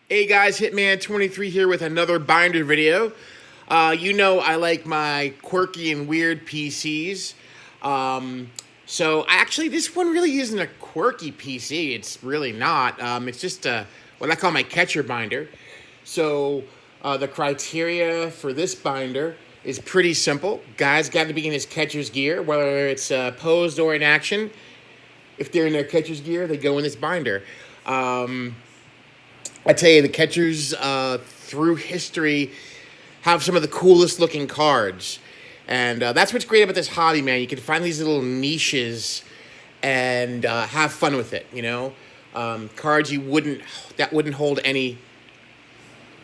Hey guys, Hitman23 here with another binder video. You know I like my quirky and weird PCs. So actually this one really isn't a quirky PC. It's really not. It's just what I call my catcher binder. So the criteria for this binder is pretty simple. Guys got to be in his catcher's gear, whether it's posed or in action. If they're in their catcher's gear, they go in this binder. I tell you, the catchers through history have some of the coolest looking cards. And that's what's great about this hobby, man. You can find these little niches and have fun with it, you know? Cards that wouldn't hold any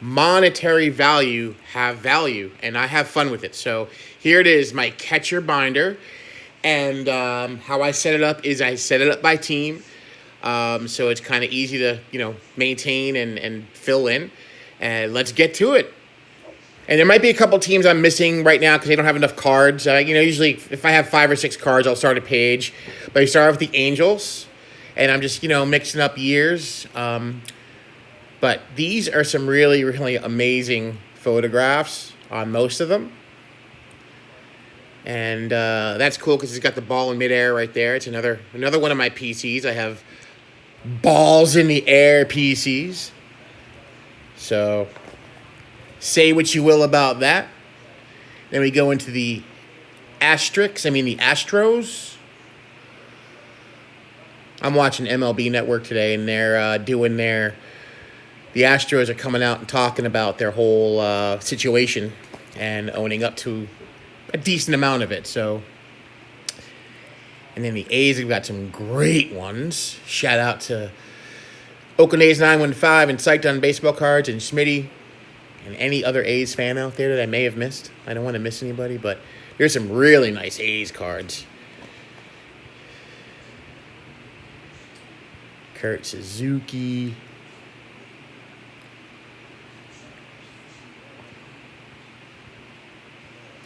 monetary value have value. And I have fun with it. So here it is, my catcher binder. And how I set it up is I set it up by team. So it's kind of easy to, maintain and fill in. And let's get to it. And there might be a couple teams I'm missing right now because they don't have enough cards. Usually if I have 5 or 6 cards, I'll start a page. But I start with the Angels. And I'm just, mixing up years. But these are some really, really amazing photographs on most of them. And that's cool because it's got the ball in midair right there. It's another one of my PCs. I have balls in the air PCs. So say what you will about that. Then we go into the Astros. I'm watching MLB Network today, and they're the Astros are coming out and talking about their whole situation and owning up to a decent amount of it. So, and then the A's have got some great ones. Shout out to Oakland A's 915 and Psyched on Baseball Cards and Smitty and any other A's fan out there that I may have missed. I don't want to miss anybody, but there's some really nice A's cards. Kurt Suzuki.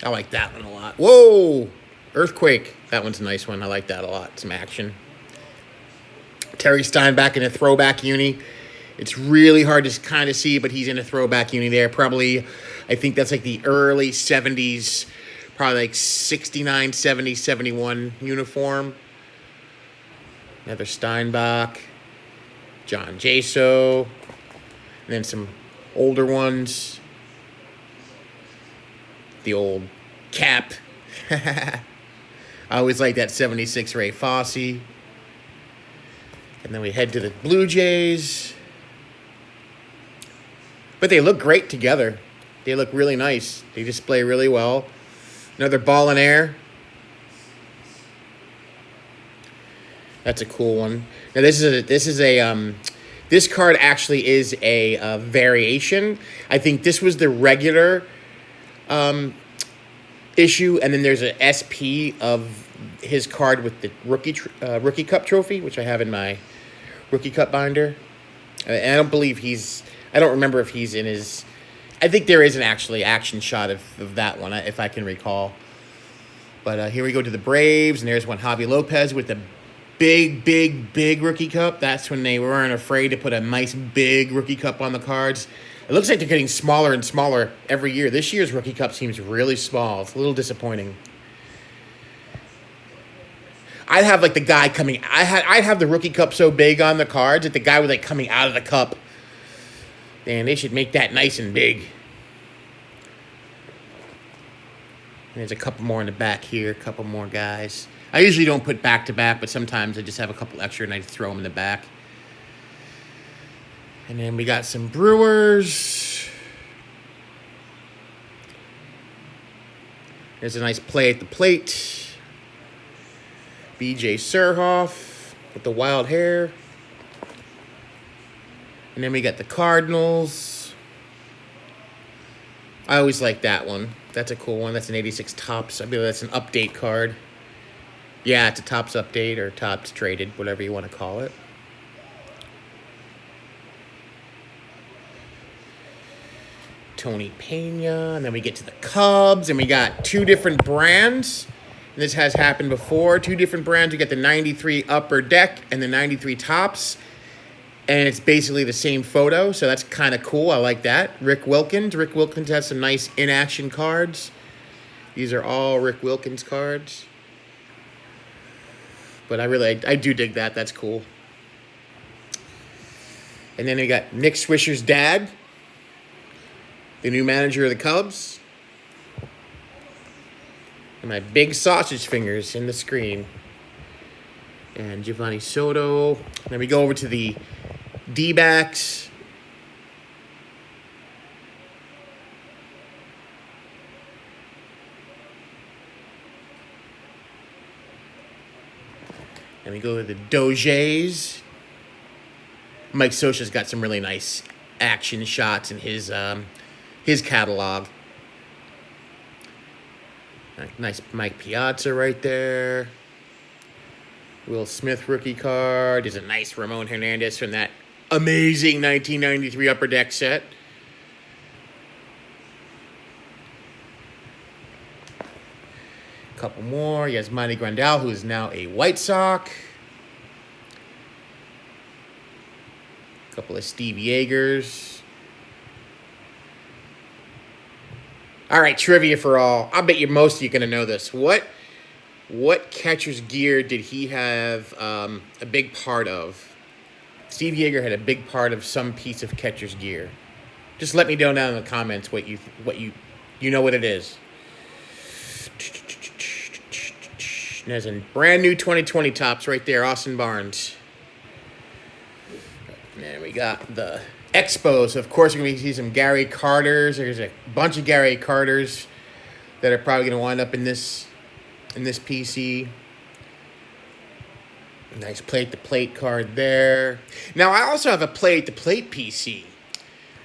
I like that one a lot. Whoa! Earthquake. That one's a nice one. I like that a lot. Some action. Terry Steinbach in a throwback uni. It's really hard to kind of see, but he's in a throwback uni there. Probably, I think that's like the early 70s, probably like 69, 70, 71 uniform. Another Steinbach. John Jaso. And then some older ones. The old Cap. I always like that 76 Ray Fosse. And then we head to the Blue Jays. But they look great together. They look really nice. They display really well. Another ball in air. That's a cool one. Now this card actually is a variation. I think this was the regular issue, and then there's an SP of his card with the rookie cup trophy, which I have in my rookie cup binder. And I don't remember if he's in his. I think there is an actually action shot of that one, if I can recall. But here we go to the Braves, and there's one Javi Lopez with the big rookie cup. That's when they weren't afraid to put a nice big rookie cup on the cards. It looks like they're getting smaller and smaller every year. This year's rookie cup seems really small. It's a little disappointing. I'd have like the guy coming. I'd have the rookie cup so big on the cards that the guy was like coming out of the cup. Man, they should make that nice and big. And there's a couple more in the back here. A couple more guys. I usually don't put back to back, but sometimes I just have a couple extra and I throw them in the back. And then we got some Brewers. There's a nice play at the plate. BJ Surhoff with the wild hair. And then we got the Cardinals. I always like that one. That's a cool one. That's an 86 Topps. I believe that's an update card. Yeah, it's a Topps update or Topps traded, whatever you want to call it. Tony Pena, and then we get to the Cubs, and we got 2 different brands. And this has happened before. 2 different brands. We got the 93 Upper Deck and the 93 Topps. and it's basically the same photo, so that's kind of cool. I like that. Rick Wilkins. Rick Wilkins has some nice in-action cards. These are all Rick Wilkins cards. But I do dig that. That's cool. And then we got Nick Swisher's dad, the new manager of the Cubs. And my big sausage fingers in the screen. And Giovanni Soto. Then we go over to the D-backs. And we go to the Dodgers. Mike Scioscia's got some really nice action shots in his catalog. Nice Mike Piazza right there. Will Smith rookie card. There's a nice Ramon Hernandez from that amazing 1993 Upper Deck set. A couple more. Yasmani Grandal, who is now a White Sox. A couple of Steve Yeagers. All right, trivia for all. I bet most of you are going to know this. What catcher's gear did he have a big part of? Steve Yeager had a big part of some piece of catcher's gear. Just let me know down in the comments what you know what it is. There's a brand new 2020 tops right there, Austin Barnes. And then we got the Expos. Of course, we're going to see some Gary Carters. There's a bunch of Gary Carters that are probably going to wind up in this PC. Nice plate-to-plate card there. Now, I also have a plate-to-plate PC.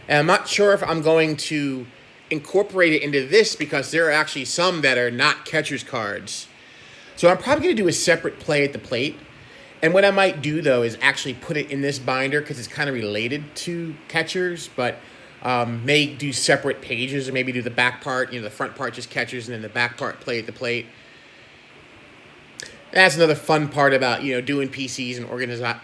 And I'm not sure if I'm going to incorporate it into this because there are actually some that are not catcher's cards. So I'm probably going to do a separate play at the plate. And what I might do, though, is actually put it in this binder because it's kind of related to catchers, but may do separate pages or maybe do the back part, the front part just catchers and then the back part play at the plate. That's another fun part about, doing PCs and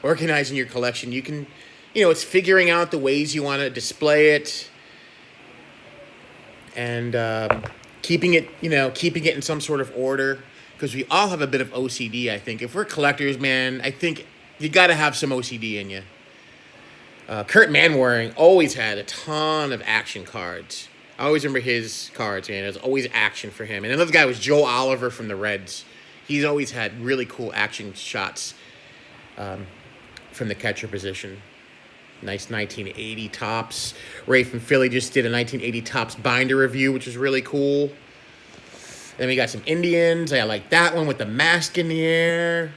organizing your collection. You can, it's figuring out the ways you want to display it and keeping it in some sort of order. Because we all have a bit of OCD, I think. If we're collectors, man, I think you got to have some OCD in you. Kurt Manwaring always had a ton of action cards. I always remember his cards, man. There was always action for him. And another guy was Joe Oliver from the Reds. He's always had really cool action shots from the catcher position. Nice 1980 tops. Ray from Philly just did a 1980 tops binder review, which was really cool. Then we got some Indians. I like that one with the mask in the air.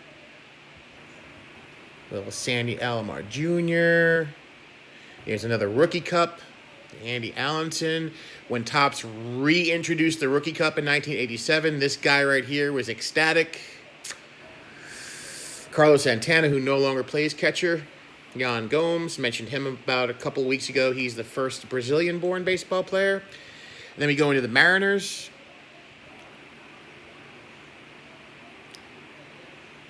Little Sandy Alomar Jr. Here's another Rookie Cup. Andy Allenson. When Topps reintroduced the Rookie Cup in 1987, this guy right here was ecstatic. Carlos Santana, who no longer plays catcher. Yan Gomes, mentioned him about a couple weeks ago. He's the first Brazilian-born baseball player. And then we go into the Mariners.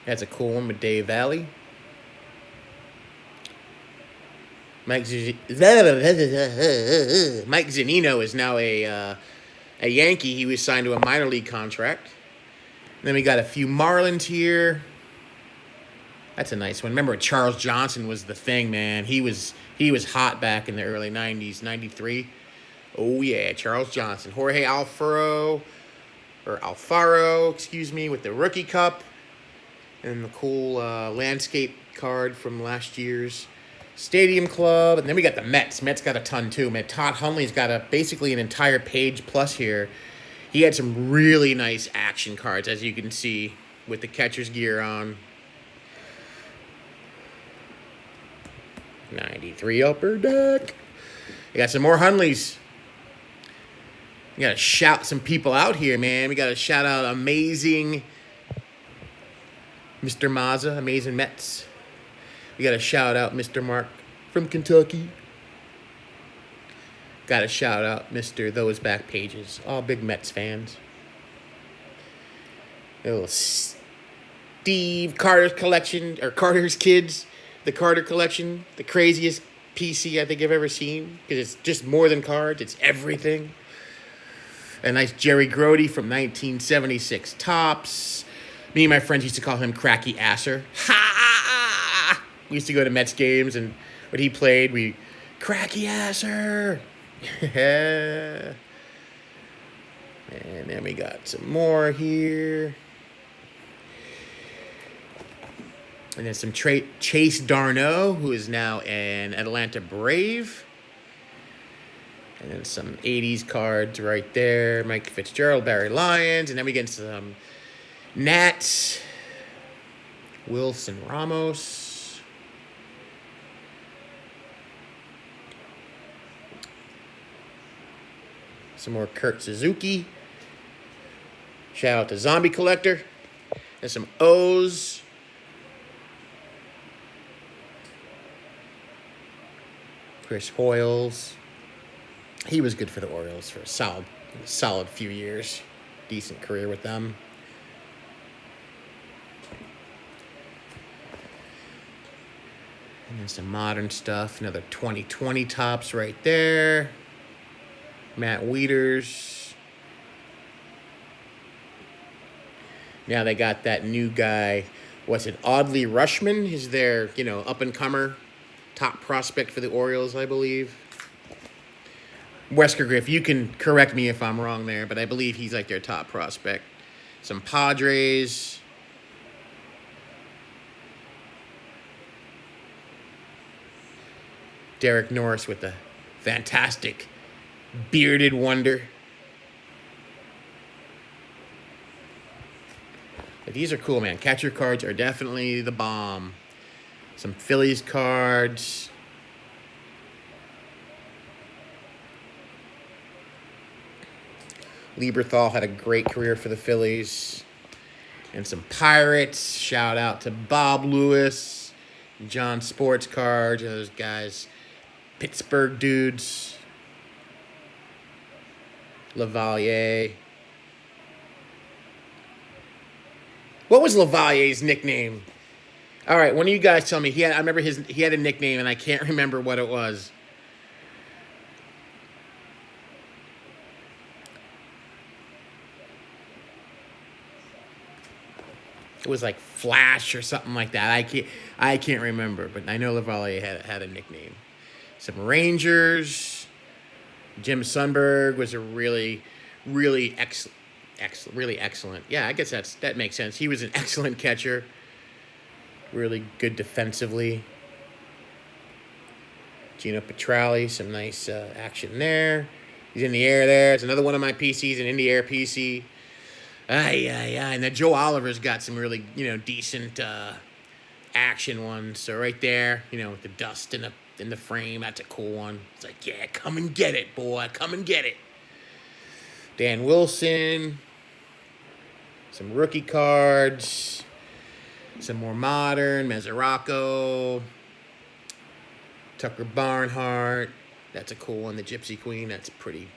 That's a cool one with Dave Valley. Mike Zunino is now a Yankee. He was signed to a minor league contract. And then we got a few Marlins here. That's a nice one. Remember, Charles Johnson was the thing, man. He was hot back in the early 90s, 93. Oh, yeah, Charles Johnson. Jorge Alfaro, with the Rookie Cup. And the cool landscape card from last year's Stadium Club. And then we got the Mets. Mets got a ton, too. Man, Todd Hundley's got basically an entire page plus here. He had some really nice action cards, as you can see, with the catcher's gear on. 93 Upper Deck. We got some more Hundleys. We got to shout some people out here, man. We got to shout out amazing Mr. Mazza, amazing Mets. We got to shout out Mr. Mark from Kentucky. Got to shout out Mr. Those Back Pages. All big Mets fans. Little Steve Carter's collection, or Carter's Kids. the Carter collection, the craziest PC I think I've ever seen because it's just more than cards, it's everything. A nice Jerry Grody from 1976 Topps. Me and my friends used to call him Cracky Asser. Ha! We used to go to Mets games, and when he played, we Cracky Asser. And then we got some more here. And then some Chase Darno, who is now an Atlanta Brave. And then some 80s cards right there. Mike Fitzgerald, Barry Lyons. And then we get some Nats. Wilson Ramos. Some more Kurt Suzuki. Shout out to Zombie Collector. And some O's. Chris Hoyles. He was good for the Orioles for a solid few years. Decent career with them. And then some modern stuff. Another 2020 Topps right there. Matt Wieters. Now they got that new guy. Was it Audley Rushman? He's their, up-and-comer top prospect for the Orioles, I believe. Wesker Griff, you can correct me if I'm wrong there, but I believe he's like their top prospect. Some Padres. Derek Norris with the fantastic bearded wonder. But these are cool, man. Catcher cards are definitely the bomb. Some Phillies cards. Lieberthal had a great career for the Phillies. And some Pirates. Shout out to Bob Lewis. John Sports cards. Those guys. Pittsburgh dudes. Lavalier. What was Lavalier's nickname? All right, one of you guys tell me. I remember he had a nickname, and I can't remember what it was. It was like Flash or something like that. I can't remember, but I know Lavalier had a nickname. Some Rangers. Jim Sundberg was a really excellent. Yeah, I guess that makes sense. He was an excellent catcher. Really good defensively. Gino Petralli, some nice action there. He's in the air there. It's another one of my PCs, an in the air PC. And then Joe Oliver's got some really, decent action ones. So right there, with the dust in the frame, that's a cool one. It's like, yeah, come and get it, boy. Come and get it. Dan Wilson. Some rookie cards. Some more modern. Mesoraco. Tucker Barnhart. That's a cool one. The Gypsy Queen. That's pretty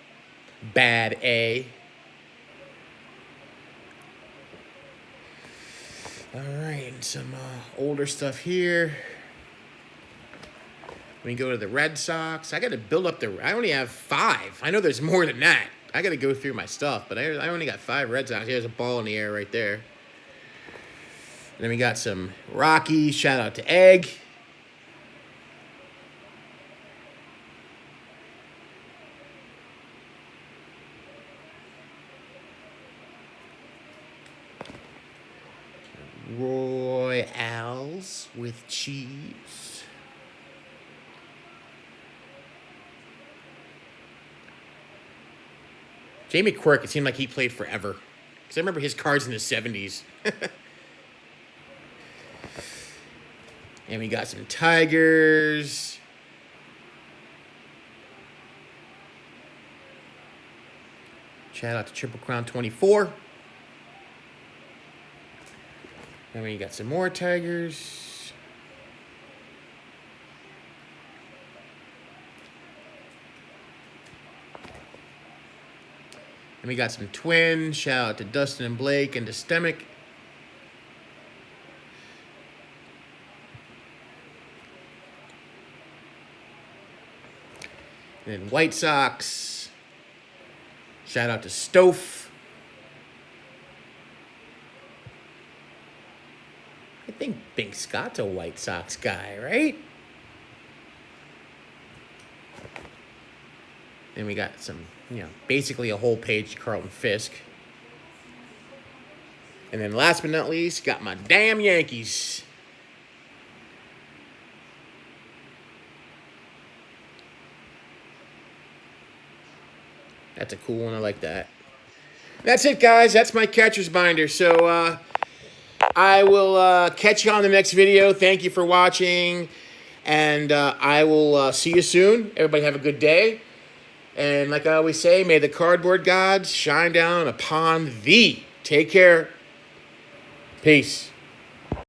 bad A. All right, and some older stuff here. We go to the Red Sox. I got to build up I only have 5. I know there's more than that. I got to go through my stuff, but I only got 5 Red Sox. There's a ball in the air right there. And then we got some Rockies. Shout out to Egg. Royals with cheese. Jamie Quirk, it seemed like he played forever. Because I remember his cards in the 70s. And we got some Tigers. Shout out to Triple Crown 24. And we got some more Tigers. And we got some Twins. Shout out to Dustin and Blake and to Stemick. And then White Sox. Shout out to Stofe. I think Bink Scott's a White Sox guy, right? Then we got some, basically a whole page Carlton Fisk. And then last but not least, got my damn Yankees. That's a cool one. I like that. That's it, guys. That's my catcher's binder. So I will catch you on the next video. Thank you for watching. And I will see you soon. Everybody have a good day. And like I always say, may the cardboard gods shine down upon thee. Take care. Peace.